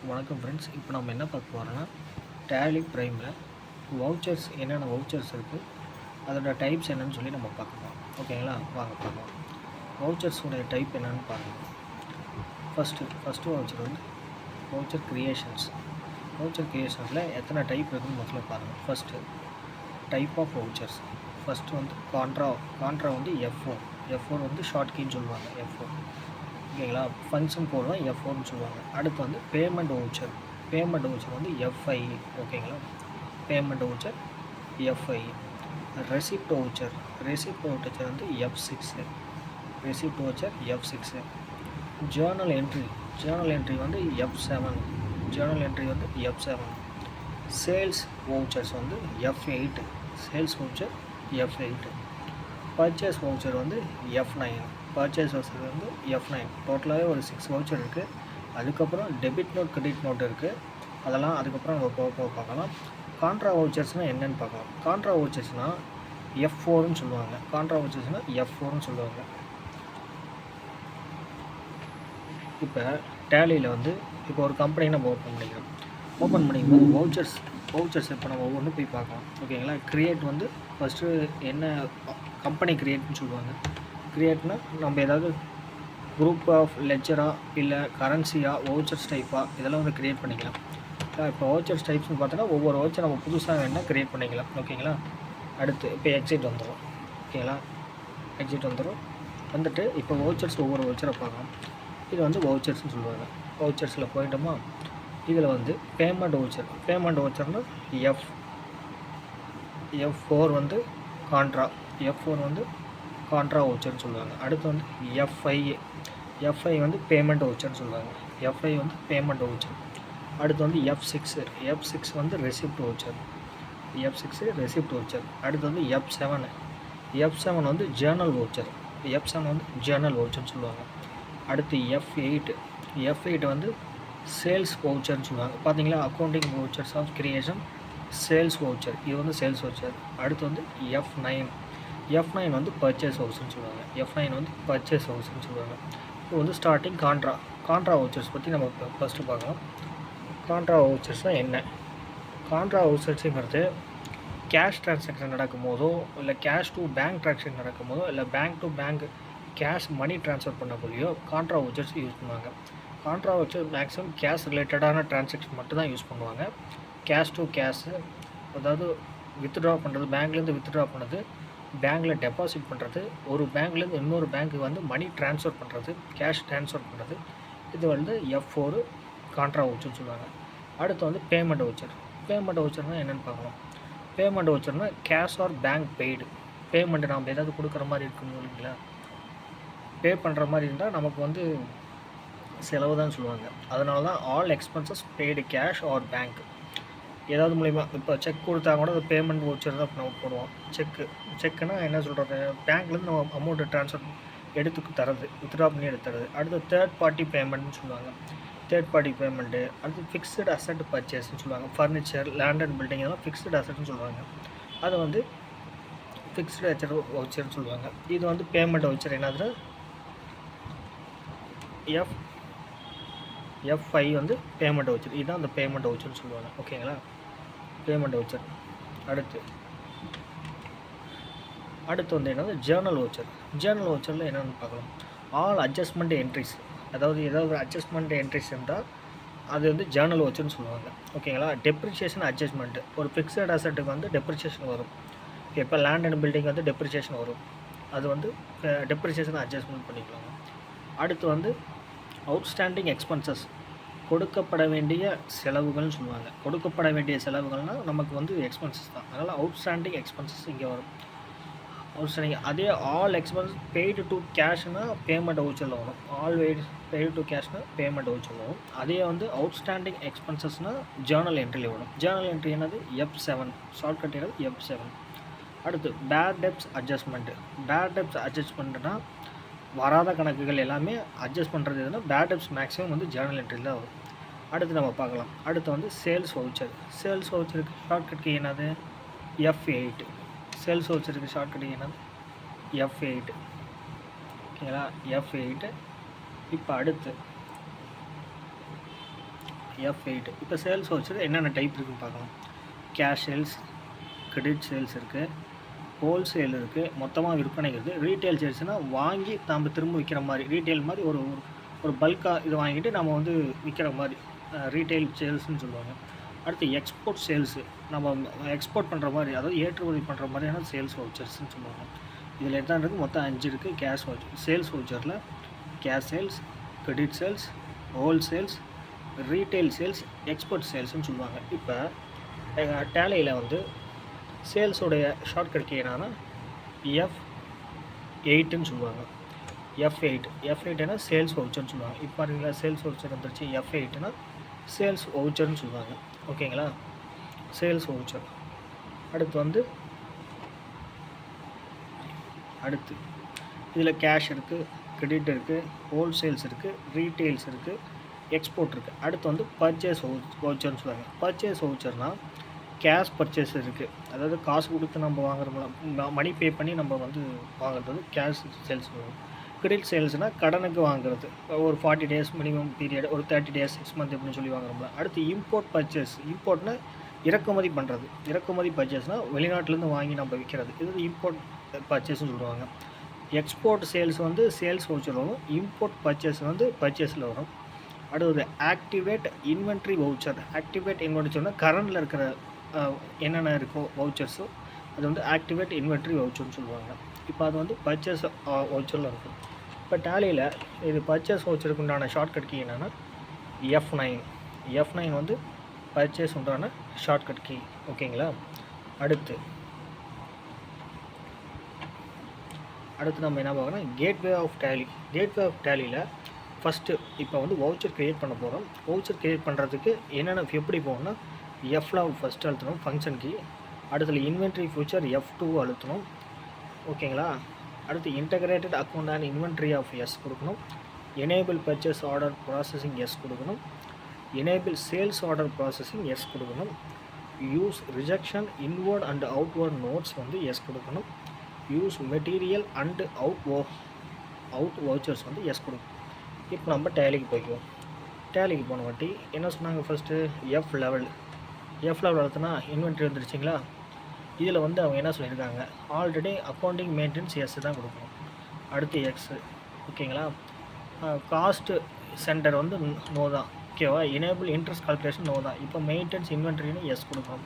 வணக்கம் ஃப்ரெண்ட்ஸ். இப்போ நம்ம என்ன பார்க்க போகிறோம்னா, டேலி ப்ரைமில் வவுச்சர்ஸ் என்னென்ன வவுச்சர்ஸ் இருக்குது, அதோட டைப்ஸ் என்னன்னு சொல்லி நம்ம பார்க்கலாம். ஓகேங்களா? வாங்க பார்க்கலாம். வவுச்சர்ஸோடைய டைப் என்னென்னு பாருங்கள். ஃபஸ்ட்டு வவுச்சர் வந்து வவுச்சர் கிரியேஷன்ஸ். வவுச்சர் கிரியேஷன்ஸில் எத்தனை டைப் இருக்குதுன்னு முதல்ல பாருங்கள். First type of vouchers. First வந்து கான்ட்ரா வந்து F4 வந்து ஷார்ட் கீன்னு சொல்லுவாங்க. F4 ஓகேங்களா? ஃபங்க்ஷன் போடுவோம் F4ன்னு சொல்லுவாங்க. அடுத்து வந்து பேமெண்ட் வவுச்சர் வந்து FI. ஓகேங்களா? Payment voucher FI. Receipt voucher வந்து F6. ஜேர்னல் என்ட்ரி வந்து F7. சேல்ஸ் வவுச்சர்ஸ் வந்து F8. பர்ச்சேஸ் வவுச்சர் வந்து F9. டோட்டலாகவே ஒரு 6 வவுச்சர் இருக்குது. அதுக்கப்புறம் டெபிட் நோட், கிரெடிட் நோட் இருக்குது. அதெல்லாம் அதுக்கப்புறம் நம்ம போக பார்க்கலாம். கான்ட்ரா வவுச்சர்ஸ்னால் என்னென்னு பார்க்கலாம். கான்ட்ரா வவுச்சர்ஸ்னால் F4ன்னு சொல்லுவாங்க. இப்போ டேலியில் வந்து இப்போ ஒரு கம்பெனி நம்ம ஓப்பன் பண்ணிக்கும்போது வவுச்சர்ஸ் இப்போ நம்ம ஒவ்வொன்று போய் பார்க்கலாம். ஓகேங்களா? கிரியேட் வந்து ஃபஸ்ட்டு என்ன கம்பெனி கிரியேட்னு சொல்லுவாங்க. கிரியேட்னா நம்ம ஏதாவது குரூப் ஆஃப் லெட்ஜராக இல்லை கரன்சியாக வவுச்சர்ஸ் டைப்பாக இதெல்லாம் வந்து க்ரியேட் பண்ணிக்கலாம். இப்போ வவுச்சர்ஸ் டைப்ஸ்னு பார்த்தோன்னா ஒவ்வொரு வவுச்சர் நம்ம புதுசாக வேணால் க்ரியேட் பண்ணிக்கலாம். ஓகேங்களா? அடுத்து இப்போ எக்ஸிட் வந்துடும். வந்துட்டு இப்போ வவுச்சர்ஸ் ஒவ்வொரு வவுச்சரை பார்க்கலாம். இது வந்து வவுச்சர்ஸ்னு சொல்லுவாங்க. வவுச்சர்ஸில் போயிட்டோமா, இதில் வந்து பேமெண்ட் வவுச்சர்னால் F4 வந்து கான்ட்ரா வவுச்சர்னு சொல்லுவாங்க. அடுத்து வந்து FI வந்து பேமெண்ட் வவுச்சர்னு சொல்லுவாங்க. அடுத்து வந்து F6 வந்து ரெசிப்ட் வவுச்சர். அடுத்து வந்து F7 வந்து ஜேர்னல் வவுச்சர்னு சொல்லுவாங்க. அடுத்து F8 வந்து சேல்ஸ் வவுச்சர்னு சொல்லுவாங்க. பார்த்தீங்களா? Accounting vouchers of creation sales voucher. இது வந்து சேல்ஸ் வவுச்சர். அடுத்து வந்து F9 வந்து பர்ச்சேஸ் வவுச்சர்னு சொல்லுவாங்க. இது வந்து ஸ்டார்டிங் கான்ட்ரா வவுச்சர்ஸ் பற்றி நம்ம ஃபஸ்ட்டு பார்க்கலாம். கான்ட்ரா வவுச்சர்ஸ்னால் என்ன? கான்ட்ரா வவுச்சர்ஸுங்கிறது கேஷ் ட்ரான்சாக்ஷன் நடக்கும்போதோ, இல்லை கேஷ் டு பேங்க் ட்ரான்சாக்ஷன் நடக்கும்போதோ, இல்லை bank to bank cash money transfer பண்ணக்கூடியோ கான்ட்ரா வவுச்சர்ஸ் யூஸ் பண்ணுவாங்க. கான்ட்ரா வவுச்சர் மேக்ஸிமம் கேஷ் ரிலேட்டடான ட்ரான்சாக்ஷன் மட்டும் தான் யூஸ் பண்ணுவாங்க. கேஷ் டு கேஷு, அதாவது வித்ட்ரா பண்ணுறது, பேங்க்லேருந்து வித்ட்ரா பண்ணுறது, பேங்க்கில் டெபாசிட் பண்ணுறது, ஒரு பேங்க்லேருந்து இன்னொரு பேங்க்கு வந்து மணி ட்ரான்ஸ்ஃபர் பண்ணுறது, கேஷ் ட்ரான்ஸ்ஃபர் பண்ணுறது, இது வந்து F4 கான்ட்ரா வவுச்சர்னு சொல்லுவாங்க. அடுத்து வந்து பேமெண்ட் வவுச்சர்னால் என்னென்னு பார்க்கலாம். பேமெண்ட் வவுச்சர்னால் cash or bank paid. Payment நம்ம ஏதாவது கொடுக்குற மாதிரி இருக்குன்னு இல்லைங்களா? பே பண்ணுற மாதிரி இருந்தால் நமக்கு வந்து செலவு தான் சொல்லுவாங்க. அதனால தான் all expenses paid cash or bank. ஏதாவது மூலிமா இப்போ செக் கொடுத்தா கூட அது பேமெண்ட் வவுச்சர் தான் நம்ம போடுவோம். செக்குன்னா என்ன சொல்கிறது, பேங்க்லேருந்து நம்ம அமௌண்ட்டு ட்ரான்ஸ்ஃபர் வித்ட்ரா பண்ணி எடுத்துறது. அடுத்து தேர்ட் பார்ட்டி பேமெண்ட்னு சொல்லுவாங்க. அடுத்து ஃபிக்ஸ்டு அசட் பர்ச்சேஸ்ன்னு சொல்லுவாங்க. ஃபர்னிச்சர், லேண்ட் அண்ட் பில்டிங் இதெல்லாம் ஃபிக்ஸ்டு அசட்னு சொல்லுவாங்க. அது வந்து ஃபிக்ஸ்டு அசட் வவுச்சர்னு சொல்லுவாங்க. இது வந்து பேமெண்ட் வவுச்சர். என்னது? F5 வந்து பேமெண்ட் வவுச்சர். இதுதான் அந்த பேமெண்ட் வவுச்சர்னு சொல்லுவாங்க. ஓகேங்களா? Payment voucher. அடுத்து வந்து என்னது? ஜேர்னல் வவுச்சரில் என்னென்னு பார்க்கலாம். ஆல் அட்ஜஸ்ட்மெண்ட் என்ட்ரிஸ், அதாவது ஏதாவது ஒரு அட்ஜஸ்ட்மெண்ட் என்ட்ரிஸ் இருந்தால் அது வந்து ஜேர்னல் வவுச்சர்னு சொல்லுவாங்க. ஓகேங்களா? டெப்ரிசியேஷன் அட்ஜஸ்ட்மெண்ட், ஒரு ஃபிக்ஸட் அசட்டுக்கு வந்து டெப்ரிசியேஷன் வரும். இப்போ லேண்ட் அண்ட் பில்டிங் வந்து டெப்ரிசியேஷன் வரும். அது வந்து டெப்ரிசியேஷன் அட்ஜஸ்ட்மெண்ட் பண்ணிக்கலாங்க. அடுத்து வந்து அவுட்ஸ்டாண்டிங் எக்ஸ்பென்சஸ், கொடுக்கப்பட வேண்டிய செலவுகள்னு சொல்லுவாங்க. கொடுக்கப்பட வேண்டிய செலவுகள்னால் நமக்கு வந்து எக்ஸ்பென்சஸ் தான். அதனால் அவுட்ஸ்டாண்டிங் எக்ஸ்பென்சஸ் இங்கே வரும். அதே ஆல் எக்ஸ்பென்ஸ் பெய்டு டு கேஷ்னால் பேமெண்ட் வவுச்சரில் வரும். பெய்டு டு கேஷ்னால் பேமெண்ட் வவுச்சரில் வரும். அதே வந்து அவுட்ஸ்டாண்டிங் எக்ஸ்பென்சஸ்னால் ஜேர்னல் என்ட்ரியில் வரும். ஜேர்னல் என்ட்ரி என்னது? F7. Shortcut F7. அடுத்து பேட் டெப்ட்ஸ் அட்ஜஸ்ட்மெண்ட்னா வராத கணக்குகள் எல்லாமே அட்ஜஸ்ட் பண்ணுறது. எதுனா பேட் டெப்ட்ஸ் மேக்ஸிமம் வந்து ஜேர்னல் என்ட்ரியில் தான் வரும். அடுத்து நம்ம பார்க்கலாம். அடுத்து வந்து சேல்ஸ் வவுச்சருக்கு ஷார்ட்கட் என்னது? F8. சேல்ஸ் வவுச்சருக்கு ஷார்ட்கட் என்னது? F8. ஓகேங்களா? F8. இப்போ அடுத்து F8. இப்போ சேல்ஸ் வவுச்சர் என்னென்ன டைப் இருக்குன்னு பார்க்கலாம். கேஷ் சேல்ஸ், கிரெடிட் சேல்ஸ் இருக்குது, ஹோல்சேல் இருக்குது, மொத்தமாக விற்பனை இருக்குது. ரீட்டைல் சேல்ஸ்னால் வாங்கி நம்ம திரும்ப விற்கிற மாதிரி, ரீட்டைல் மாதிரி ஒரு பல்காக இது வாங்கிட்டு நம்ம வந்து விற்கிற மாதிரி ரீட்டைல் சேல்ஸ்னு சொல்லுவாங்க. அடுத்து எக்ஸ்போர்ட் சேல்ஸு, நம்ம எக்ஸ்போர்ட் பண்ணுற மாதிரி, அதாவது ஏற்றுமதி பண்ணுற மாதிரியான சேல்ஸ் வவுச்சர்ஸ்னு சொல்லுவாங்க. இதில் எத்தனை இருக்குது? மொத்தம் 5 இருக்குது. கேஷ் வவுச்சர், சேல்ஸ் வவுச்சரில் cash sales, credit sales, wholesales, retail sales, export சேல்ஸ்னு சொல்லுவாங்க. இப்போ டேலியில் வந்து சேல்ஸோடைய ஷார்ட்கட் என்னன்னா F8ன்னு சொல்லுவாங்க. F8னா சேல்ஸ் வவுச்சர்னு சொல்லுவாங்க. இப்போ பாருங்களா, சேல்ஸ் வவுச்சர் வந்துருச்சு. F8னா சேல்ஸ் வவுச்சர்னு சொல்லுவாங்க. ஓகேங்களா, சேல்ஸ் வவுச்சர். அடுத்து இதில் கேஷ் இருக்குது, கிரெடிட் இருக்குது, ஹோல்சேல்ஸ் இருக்குது, ரீட்டெயில்ஸ் இருக்குது, எக்ஸ்போர்ட் இருக்குது. அடுத்து வந்து பர்ச்சேஸ் வவுச்சர்னு சொல்லுவாங்க. பர்ச்சேஸ் வவுச்சர்னால் கேஷ் பர்ச்சேஸ் இருக்குது, அதாவது காசு கொடுத்து நம்ம வாங்குற மணி பே பண்ணி நம்ம வந்து வாங்குறது வந்து கேஷ் சேல்ஸ் வரும். கிரெடிட் சேல்ஸ்னால் கடனுக்கு வாங்குறது, ஒரு 40 டேஸ் மினிமம் பீரியட், ஒரு 30 டேஸ் 6 மந்த் அப்படின்னு சொல்லி வாங்குறோம்ல. அடுத்து இம்போர்ட் பர்ச்சேஸ், இம்போர்ட்னா இறக்குமதி பண்ணுறது. இறக்குமதி பர்ச்சேஸ்னால் வெளிநாட்டிலேருந்து வாங்கி நம்ம விற்கிறது, இது இம்போர்ட் பர்ச்சேஸ்னு சொல்லுவாங்க. எக்ஸ்போர்ட் சேல்ஸ் வந்து சேல்ஸ் வவுச்சர் வரும், இம்போர்ட் பர்ச்சேஸ் வந்து பர்ச்சேஸில் வரும். அடுத்தது ஆக்டிவேட் இன்வென்ட்ரி வவுச்சர். ஆக்டிவேட் இன்வென்ட்ரினா கரண்டில் இருக்கிற என்னென்ன இருக்கோ வவுச்சர்ஸோ அது வந்து ஆக்டிவேட் இன்வென்ட்ரி வவுச்சர்னு சொல்லுவாங்க. இப்போ அது வந்து பர்ச்சேஸ் வவுச்சரில் இருக்கும். இப்போ டேலியில் இது பர்ச்சேஸ் வவுச்சருக்கு உண்டான ஷார்ட்கட் கீ என்னென்னா F9 வந்து பர்ச்சேஸ் உண்டான ஷார்ட்கட் கீ. ஓகேங்களா, அடுத்து நம்ம என்ன பார்க்கணும், gateway of Tally. Gateway of டேலியில் ஃபஸ்ட்டு இப்போ வந்து வவுச்சர் க்ரியேட் பண்ண போகிறோம். வவுச்சர் க்ரியேட் பண்ணுறதுக்கு எப்படி போகணும்னா F11 ஃபஸ்ட்டு அழுத்தணும், ஃபங்க்ஷன் கீ. அடுத்துல இன்வென்ட்ரி ஃபியூச்சர் F2 அழுத்தணும். ஓகேங்களா, அடுத்து integrated account and inventory of yes கொடுக்கணும். Enable purchase order processing yes கொடுக்கணும். Enable sales order processing yes கொடுக்கணும். Use rejection inward and outward notes வந்து எஸ் கொடுக்கணும். Use material and out vouchers வந்து yes கொடுக்கணும். இப்போ நம்ம டேலிக்கு போய்க்குவோம். டேலிக்கு போன வாட்டி என்ன சொன்னாங்க, ஃபஸ்ட்டு F11 அழுத்தினா இன்வென்ட்ரி வந்துருச்சிங்களா. இதில் வந்து அவங்க என்ன சொல்லியிருக்காங்க, ஆல்ரெடி அக்கௌண்டிங் மெயின்டெனன்ஸ் எஸ் தான் கொடுக்கணும். அடுத்து எக்ஸு. ஓகேங்களா, காஸ்ட்டு சென்டர் வந்து நோ தான். ஓகேவா, எனேபிள் இன்ட்ரெஸ்ட் கால்குலேஷன் நோ தான். இப்போ மெயின்டெனன்ஸ் இன்வென்ட்ரின்னு எஸ் கொடுக்கணும்.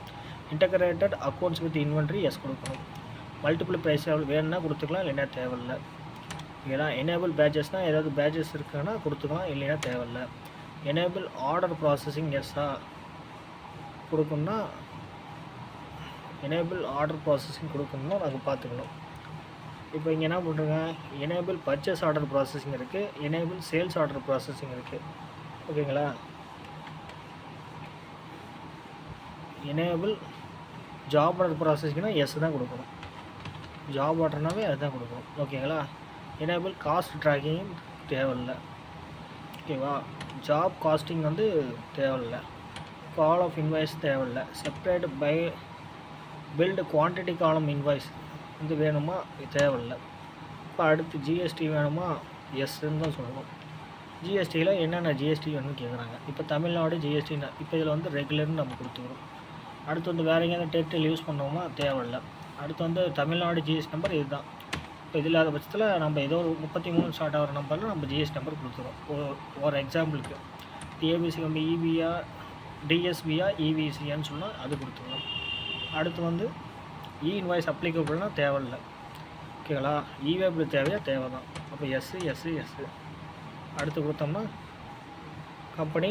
Integrated accounts with inventory yes கொடுக்கணும். மல்டிபிள் ப்ரைஸ் வேணும்னா கொடுத்துக்கலாம், இல்லைன்னா தேவையில்லை. ஓகேங்களா, எனேபிள் பேட்சஸ்னால் ஏதாவது பேட்சஸ் இருக்குன்னா கொடுத்துக்கலாம், இல்லைன்னா தேவையில்லை. எனேபிள் ஆர்டர் ப்ராசஸிங் எஸ்ஸாக கொடுக்கணும்னா எனேபிள் ஆர்டர் ப்ராசஸிங் கொடுக்கணும்னா நாங்கள் பார்த்துக்கணும். இப்போ இங்கே என்ன பண்ணுறோங்க, எனேபிள் பர்ச்சேஸ் ஆர்டர் ப்ராசஸிங் இருக்குது, எனேபிள் சேல்ஸ் ஆர்டர் ப்ராசஸிங் இருக்குது. ஓகேங்களா, எனேபிள் ஜாப் ஆர்டர் ப்ராசஸிங்னால் எஸ் தான் கொடுக்கணும். ஜாப் ஆர்டர்னாவே அதுதான் கொடுக்கணும். ஓகேங்களா, எனேபிள் காஸ்ட் ட்ராக்கிங் தேவையில்லை. ஓகேவா, ஜாப் காஸ்டிங் வந்து தேவையில்லை. கால் ஆஃப் இன்வாய்ஸ் தேவையில்லை. செப்பரேட் பை பில்டு குவான்டிட்டி காலம் இன்வாய்ஸ் வந்து வேணுமா, தேவையில்லை. இப்போ அடுத்து ஜிஎஸ்டி வேணுமா, எஸ்ன்னு தான் சொல்லணும். ஜிஎஸ்டியில் என்னென்ன ஜிஎஸ்டி வேணும்னு கேட்குறாங்க. இப்போ தமிழ்நாடு ஜிஎஸ்டின்னா இப்போ இதில் வந்து ரெகுலர்னு நம்ம கொடுத்துக்கிறோம். அடுத்து வந்து வேறு எங்கேயாவது டேட்டில் யூஸ் பண்ணோமா, தேவையில்லை. அடுத்து வந்து தமிழ்நாடு ஜிஎஸ்டி நம்பர் இதுதான். இப்போ இது இல்லாத பட்சத்தில் நம்ம ஏதோ ஒரு 33 ஸ்டார்ட் ஆகிற நம்பரில் நம்ம ஜிஎஸ்டி நம்பர் கொடுத்துருவோம். ஒரு எக்ஸாம்பிளுக்கு ஏபிசி கம்பி இபியா டிஎஸ்பியா இவிசியான்னு சொன்னால் அது கொடுத்துருவோம். அடுத்து வந்து இன்வாய்ஸ் அப்ளிகபிள்னா தேவையில்லை. ஓகேங்களா, இவேபிள் தேவையா, தேவை தான். அப்போ எஸ்ஸு. அடுத்து கொடுத்தோம்னா கம்பெனி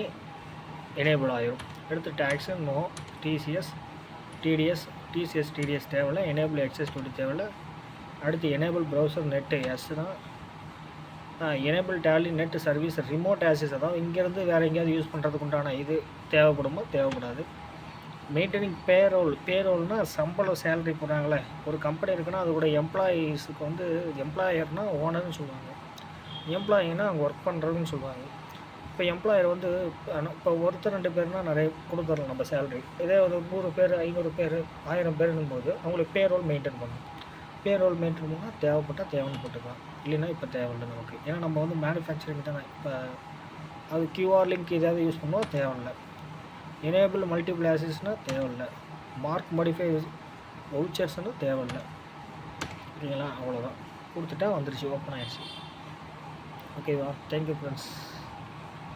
எனேபிள் ஆகிரும். அடுத்து டேக்ஸு நோ. டிசிஎஸ் டிடிஎஸ் தேவையில்லை. எனேபிள் எக்ஸஸ் டியூட்டி தேவையில்லை. அடுத்து எனேபிள் ப்ரௌசர் நெட்டு எஸ் தான். Enable Tally net service remote access, அதாவது இங்கேருந்து வேறு எங்கேயாவது யூஸ் பண்ணுறதுக்கு உண்டான இது தேவைப்படுமோ, தேவைப்படாது. மெயின்டைனிங் பேரோல்னால் சம்பளம் சேலரி போடுறாங்களே, ஒரு கம்பெனி இருக்குன்னா அதோட எம்ப்ளாயீஸுக்கு வந்து எம்ப்ளாயர்னால் ஓனர்னு சொல்லுவாங்க, எம்ப்ளாயின்னா அங்கே ஒர்க் பண்ணுறதுன்னு சொல்லுவாங்க. இப்போ எம்ப்ளாயர் வந்து இப்போ ஒருத்தர் 2 பேர்னால் நிறைய கொடுத்துடலாம் நம்ம சேலரி. இதே ஒரு 100 பேர் 500 பேர் 1000 பேருங்கும்போது அவங்களுக்கு பேரோல் மெயின்டைன் பண்ணணும். பேரோல் மெயின்டைன் பண்ணால் தேவைப்பட்டால் தேவைன்னு போட்டுக்கலாம், இல்லைன்னா இப்போ தேவையில்லை நமக்கு. ஏன்னா நம்ம வந்து மேனுஃபேக்சரிங் தானே. இப்போ அது கியூஆர் லிங்க் ஏதாவது யூஸ் பண்ணுவோம், தேவையில்லை. எனேபிள் மல்டிபிள் ஆக்சஸ்னால் தேவையில்லை. மார்க் மாடிஃபை வவுச்சர்ஸ்னு தேவையில்லை. ஓகேங்களா? அவ்வளோதான். கொடுத்துட்டா வந்துருச்சு, ஓப்பன் ஆயிடுச்சு. ஓகேவா? Thank you friends.